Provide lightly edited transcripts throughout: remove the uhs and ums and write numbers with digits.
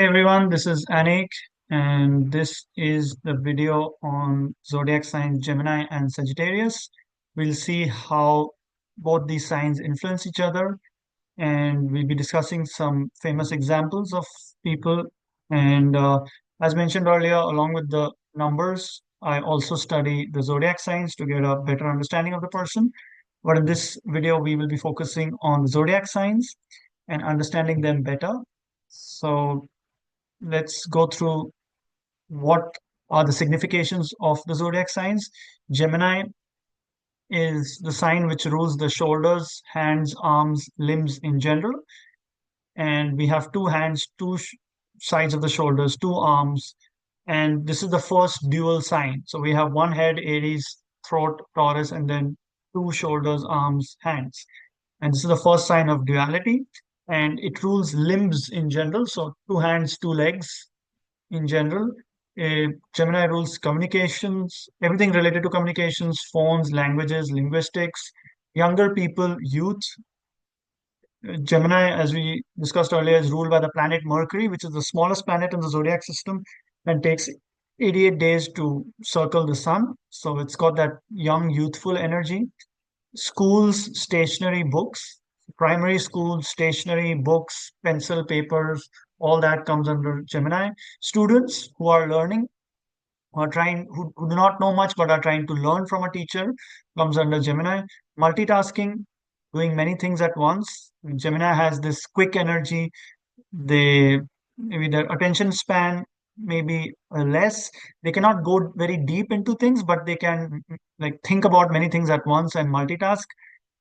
Hey everyone, this is Anik, and this is the video on zodiac signs Gemini and Sagittarius. We'll see how both these signs influence each other, and we'll be discussing some famous examples of people. And as mentioned earlier, along with the numbers, I also study the zodiac signs to get a better understanding of the person. But in this video, we will be focusing on the zodiac signs and understanding them better. So let's go through what are the significations of the zodiac signs. Gemini is the sign which rules the shoulders, hands, arms, limbs in general. And we have two hands, sides of the shoulders, two arms. And this is the first dual sign. So we have one head, Aries, throat, Taurus, and then two shoulders, arms, hands. And this is the first sign of duality. And it rules limbs in general. So two hands, two legs in general. Gemini rules communications, everything related to communications, phones, languages, linguistics, younger people, youth. Gemini, as we discussed earlier, is ruled by the planet Mercury, which is the smallest planet in the zodiac system and takes 88 days to circle the sun. So it's got that young, youthful energy. Schools, stationery, books, primary school, stationery, books, pencil, papers, all that comes under Gemini. Students who are learning, who do not know much but are trying to learn from a teacher, comes under Gemini. Multitasking, doing many things at once. Gemini has this quick energy. They maybe their attention span maybe less. They cannot go very deep into things, but they can like think about many things at once and multitask.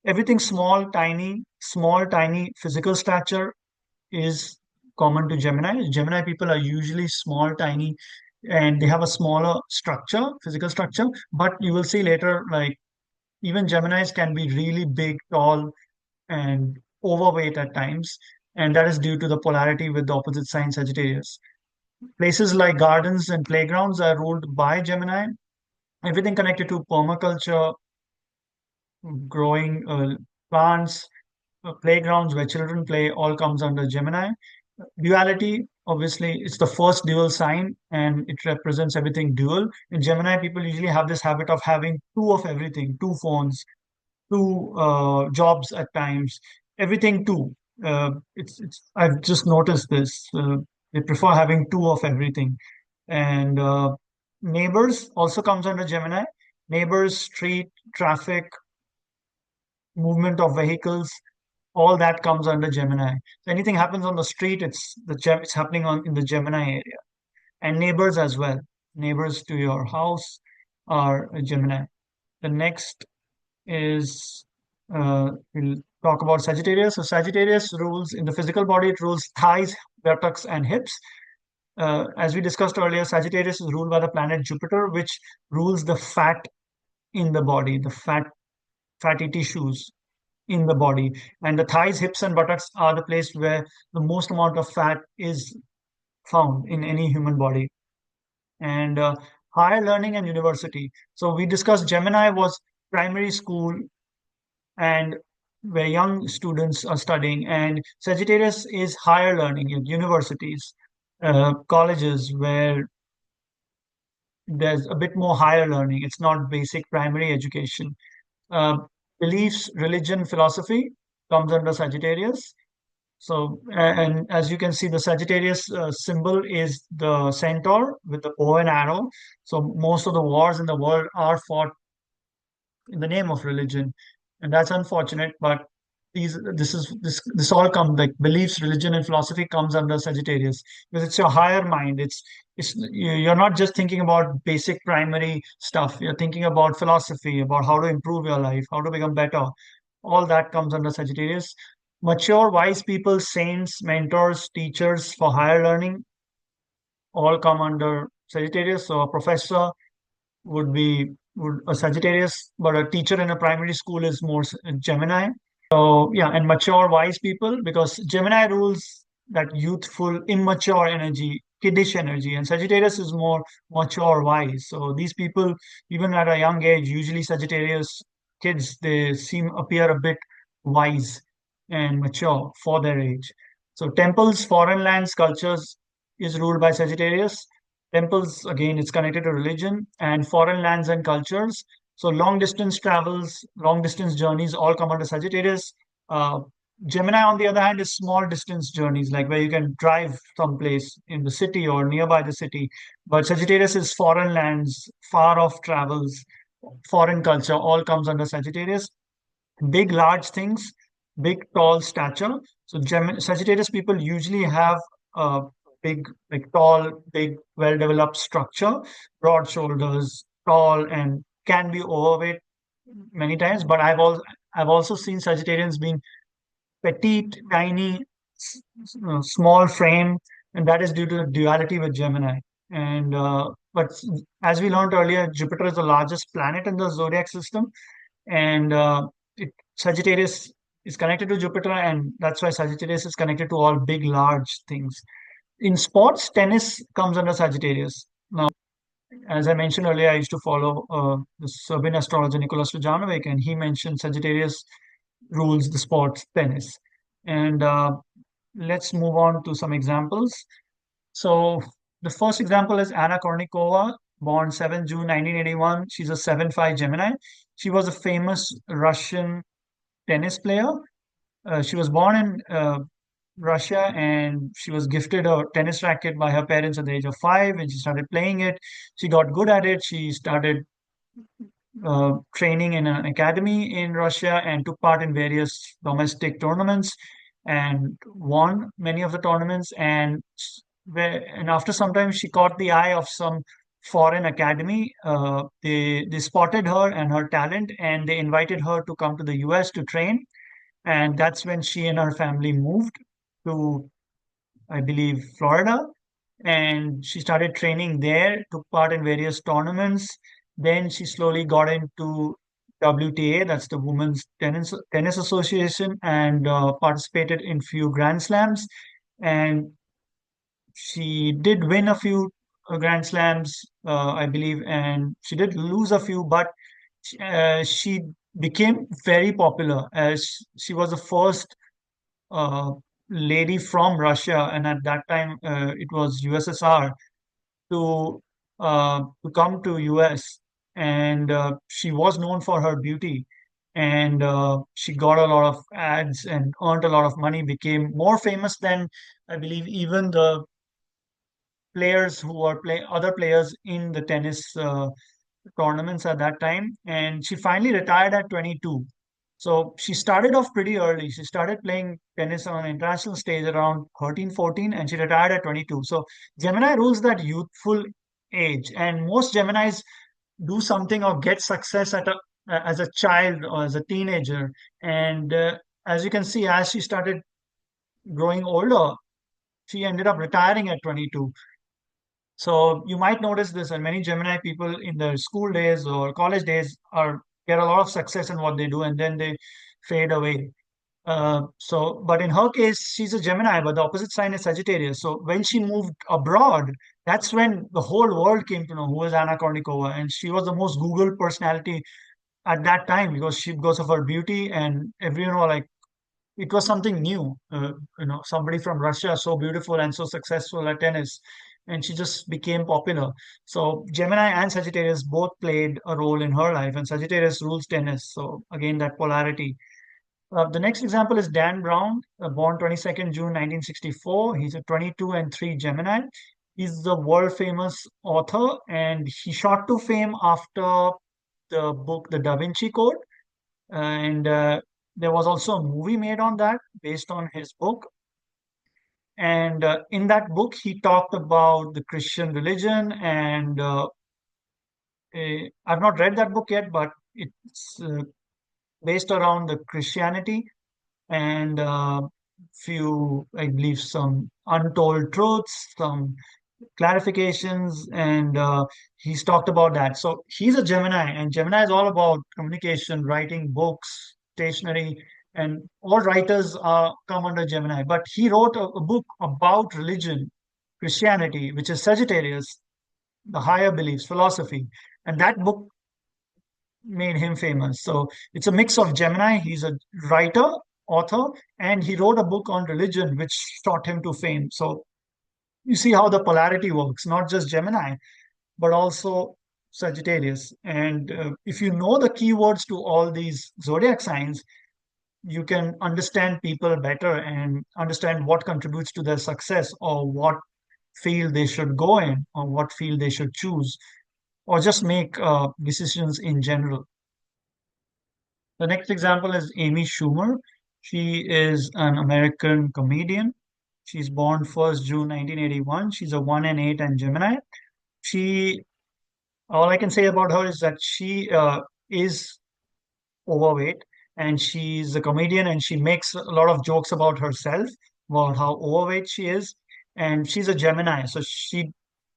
Everything small, tiny physical stature is common to Gemini. Gemini people are usually small, tiny, and they have a smaller structure, physical structure. But you will see later, like even Geminis can be really big, tall, and overweight at times. And that is due to the polarity with the opposite sign Sagittarius. Places like gardens and playgrounds are ruled by Gemini. Everything connected to permaculture, growing plants, playgrounds where children play, all comes under Gemini. Duality, obviously, it's the first dual sign and it represents everything dual. In Gemini, people usually have this habit of having two of everything, two phones, two jobs at times, everything two. I've just noticed this. They prefer having two of everything. And neighbors also comes under Gemini. Neighbors, street, traffic, movement of vehicles, all that comes under Gemini. So anything happens on the street, it's happening on in the Gemini area. And neighbors as well. Neighbors to your house are a Gemini. The next is we'll talk about Sagittarius. So Sagittarius rules in the physical body, it rules thighs, buttocks, and hips. As we discussed earlier, Sagittarius is ruled by the planet Jupiter, which rules the fat in the body, the fatty tissues in the body. And the thighs, hips, and buttocks are the place where the most amount of fat is found in any human body. And higher learning and university. So we discussed Gemini was primary school and where young students are studying, and Sagittarius is higher learning at universities, colleges where there's a bit more higher learning. It's not basic primary education. Uh, Beliefs, religion, philosophy comes under Sagittarius. So, and as you can see, the Sagittarius symbol is the centaur with the bow and arrow. So, most of the wars in the world are fought in the name of religion, and that's unfortunate. But this all comes like beliefs, religion, and philosophy comes under Sagittarius because it's your higher mind. You're not just thinking about basic primary stuff. You're thinking about philosophy, about how to improve your life, how to become better. All that comes under Sagittarius. Mature, wise people, saints, mentors, teachers for higher learning all come under Sagittarius. So a professor would a Sagittarius, but a teacher in a primary school is more Gemini. So yeah, and mature, wise people because Gemini rules that youthful, immature energy, kiddish energy, and Sagittarius is more mature, wise. So these people, even at a young age, usually Sagittarius kids, they appear a bit wise and mature for their age. So temples, foreign lands, cultures is ruled by Sagittarius. Temples, again, it's connected to religion and foreign lands and cultures. So long distance travels, long distance journeys all come under Sagittarius. Uh, Gemini, on the other hand, is small distance journeys, like where you can drive someplace in the city or nearby the city. But Sagittarius is foreign lands, far off travels, foreign culture, all comes under Sagittarius. Big, large things, big, tall stature. So Sagittarius people usually have a big, like tall, big, well-developed structure, broad shoulders, tall, and can be overweight many times. But I've also seen Sagittarians being petite, tiny, small frame, and that is due to the duality with Gemini. And but as we learned earlier, Jupiter is the largest planet in the zodiac system, and Sagittarius is connected to Jupiter, and that's why Sagittarius is connected to all big, large things. In sports, tennis comes under Sagittarius. Now, as I mentioned earlier, I used to follow the Serbian astrologer Nikola Stojanovic, and he mentioned Sagittarius rules the sport tennis. And let's move on to some examples. So the first example is Anna Kournikova, born 7 June 1981. She's a 7-5 Gemini. She was a famous Russian tennis player. She was born in Russia, and she was gifted a tennis racket by her parents at the age of 5, and she started playing it. She got good at it. She started training in an academy in Russia and took part in various domestic tournaments and won many of the tournaments. And after some time, she caught the eye of some foreign academy. They spotted her and her talent, and they invited her to come to the US to train. And that's when she and her family moved to, I believe, Florida, and she started training there, took part in various tournaments. Then she slowly got into WTA, that's the Women's Tennis Association, and participated in few Grand Slams. And she did win a few Grand Slams, I believe, and she did lose a few, but she became very popular as she was the first uh, lady from Russia, and at that time it was USSR, to come to US, and she was known for her beauty, and she got a lot of ads and earned a lot of money, became more famous than I believe even the players who were play other players in the tennis tournaments at that time. And she finally retired at 22. So she started off pretty early. She started playing tennis on an international stage around 13, 14, and she retired at 22. So Gemini rules that youthful age, and most Geminis do something or get success as a child or as a teenager. And as you can see, as she started growing older, she ended up retiring at 22. So you might notice this, and many Gemini people in their school days or college days are get a lot of success in what they do, and then they fade away. But in her case, she's a Gemini, but the opposite sign is Sagittarius. So when she moved abroad, that's when the whole world came to know who is Anna Kournikova, and she was the most Googled personality at that time because of her beauty, and everyone was like, it was something new. Somebody from Russia so beautiful and so successful at tennis, and she just became popular. So Gemini and Sagittarius both played a role in her life, and Sagittarius rules tennis. So again, that polarity. The next example is Dan Brown, born 22nd June 1964. He's a 22 and 3 Gemini. He's the world famous author, and he shot to fame after the book The Da Vinci Code. And there was also a movie made on that based on his book. And in that book, he talked about the Christian religion. And I've not read that book yet, but it's based around the Christianity and few, I believe, some untold truths, some clarifications, and he's talked about that. So he's a Gemini, and Gemini is all about communication, writing books, stationery, and all writers come under Gemini. But he wrote a book about religion, Christianity, which is Sagittarius, the higher beliefs, philosophy, and that book made him famous. So it's a mix of Gemini. He's a writer, author, and he wrote a book on religion, which shot him to fame. So You see how the polarity works, not just Gemini, but also Sagittarius. And if you know the keywords to all these zodiac signs, you can understand people better and understand what contributes to their success, or what field they should go in, or what field they should choose, or just make decisions in general. The next example is Amy Schumer. She is an American comedian. She's born 1st June 1981. She's a 1 and 8 and Gemini. She, all I can say about her is that she is overweight, and she's a comedian, and she makes a lot of jokes about herself, about how overweight she is. And she's a Gemini, so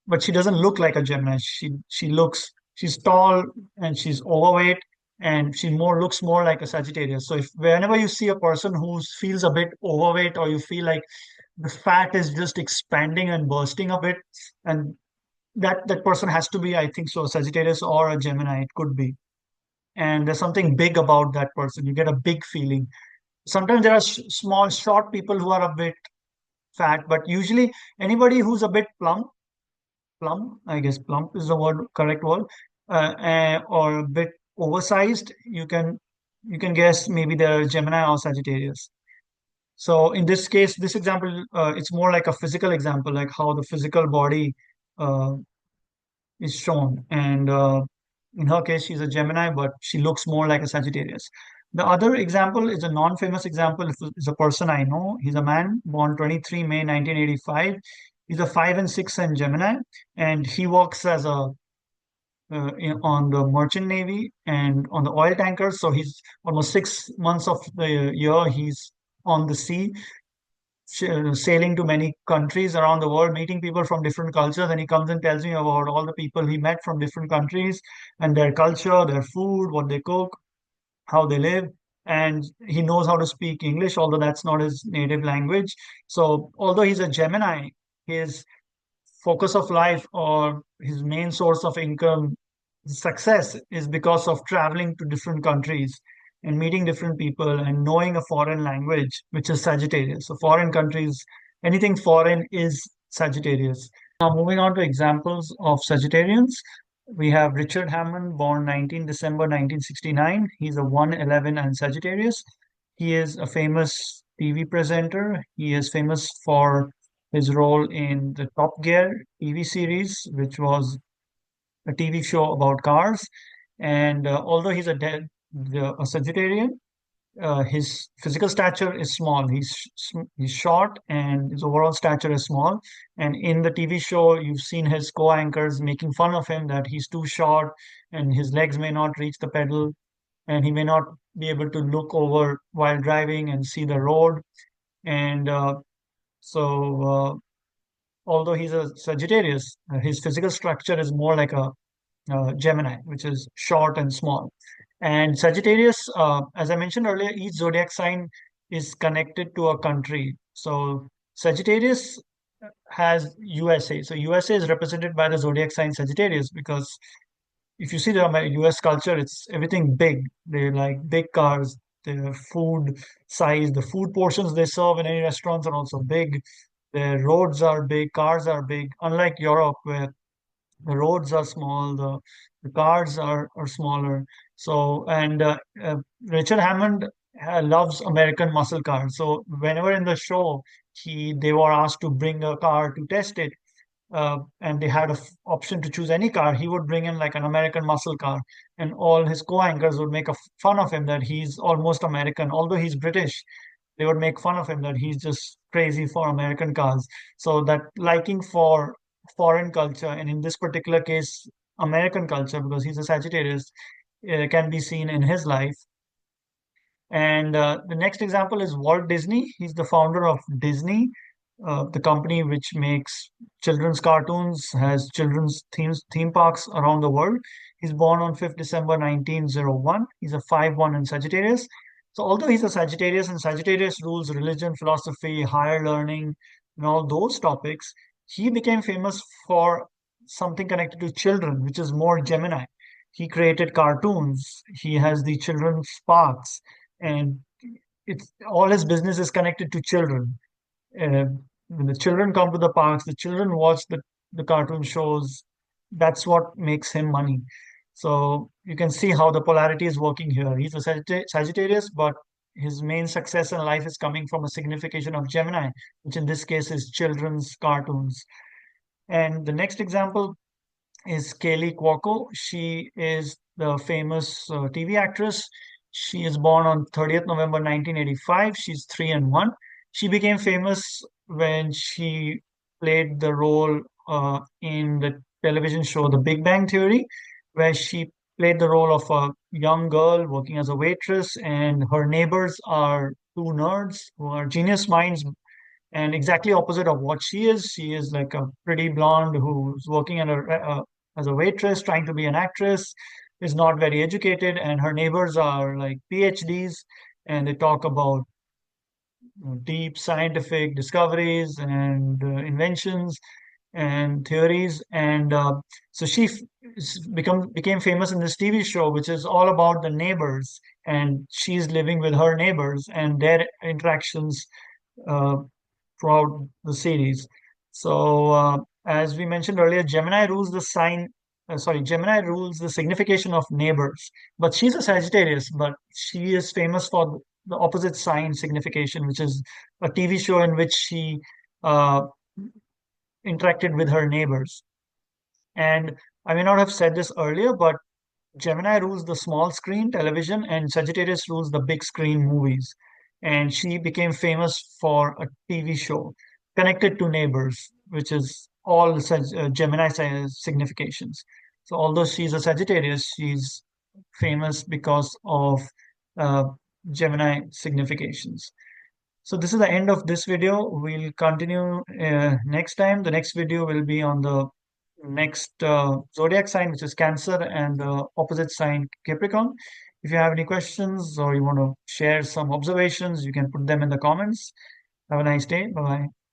but she doesn't look like a Gemini. She's tall, and she's overweight, and she more looks more like a Sagittarius. So if whenever you see a person who feels a bit overweight, or you feel like the fat is just expanding and bursting a bit, and that person has to be, I think so, a Sagittarius or a Gemini. It could be. And there's something big about that person. You get a big feeling. Sometimes there are small, short people who are a bit fat, but usually anybody who's a bit plump, I guess plump is the correct word, or a bit oversized, you can guess maybe they're Gemini or Sagittarius. So in this case, this example, it's more like a physical example, like how the physical body uh, is shown. And in her case, she's a Gemini, but she looks more like a Sagittarius. The other example is a non-famous example. Is a person I know. He's a man born 23 May 1985. He's a 5 and 6 and Gemini, and he works as a on the merchant navy and on the oil tankers. So he's almost 6 months of the year he's on the sea, sailing to many countries around the world, meeting people from different cultures, and he comes and tells me about all the people he met from different countries and their culture, their food, what they cook, how they live. And he knows how to speak English, although that's not his native language. So, although he's a Gemini, his focus of life, or his main source of income, success, is because of traveling to different countries and meeting different people and knowing a foreign language, which is Sagittarius. So foreign countries, anything foreign is Sagittarius. Now moving on to examples of Sagittarians, we have Richard Hammond, born 19 December 1969. He's a 111 and Sagittarius. He is a famous TV presenter. He is famous for his role in the Top Gear TV series, which was a TV show about cars. And although he's a Sagittarian, his physical stature is small. He's short, and his overall stature is small. And in the TV show, you've seen his co-anchors making fun of him that he's too short, and his legs may not reach the pedal, and he may not be able to look over while driving and see the road. And although he's a Sagittarius, his physical structure is more like a Gemini, which is short and small. And Sagittarius, as I mentioned earlier, each zodiac sign is connected to a country. So Sagittarius has USA. So USA is represented by the zodiac sign Sagittarius, because if you see the US culture, it's everything big. They like big cars, their food size, the food portions they serve in any restaurants are also big. Their roads are big, cars are big, unlike Europe, where the roads are small, the cars are smaller. So, and Richard Hammond loves American muscle cars. So whenever in the show they were asked to bring a car to test it, and they had an option to choose any car, he would bring in like an American muscle car, and all his co-anchors would make a fun of him that he's almost American, although he's British. They would make fun of him that he's just crazy for American cars. So that liking for foreign culture, and in this particular case, American culture, because he's a Sagittarius, can be seen in his life. And the next example is Walt Disney. He's the founder of Disney, the company which makes children's cartoons, has children's theme parks around the world. He's born on 5th December 1901. He's a 5-1 in Sagittarius. So although he's a Sagittarius, and Sagittarius rules religion, philosophy, higher learning, and all those topics, he became famous for something connected to children, which is more Gemini. He created cartoons. He has the children's parks, and it's all his business is connected to children. When the children come to the parks, the children watch the cartoon shows. That's what makes him money. So you can see how the polarity is working here. He's a Sagittarius, but his main success in life is coming from a signification of Gemini, which in this case is children's cartoons. And the next example is Kaylee Cuoco. She is the famous TV actress. She is born on 30th November 1985. She's 3 and 1. She became famous when she played the role in the television show The Big Bang Theory, where she played the role of a young girl working as a waitress, and her neighbors are two nerds who are genius minds and exactly opposite of what she is. She is like a pretty blonde who's working as a waitress, trying to be an actress, is not very educated, and her neighbors are like PhDs, and they talk about deep scientific discoveries and inventions and theories. And so became famous in this TV show, which is all about the neighbors, and she's living with her neighbors and their interactions uh, throughout the series. So, as we mentioned earlier, Gemini rules the signification of neighbors. But she's a Sagittarius, but she is famous for the opposite sign signification, which is a TV show in which she uh, interacted with her neighbors. And I may not have said this earlier, but Gemini rules the small screen television, and Sagittarius rules the big screen movies. And she became famous for a TV show connected to neighbors, which is all Gemini significations. So, although she's a Sagittarius, she's famous because of uh, Gemini significations. So, this is the end of this video. We'll continue next time. The next video will be on the next zodiac sign, which is Cancer, and the opposite sign, Capricorn. If you have any questions or you want to share some observations, you can put them in the comments. Have a nice day. Bye bye.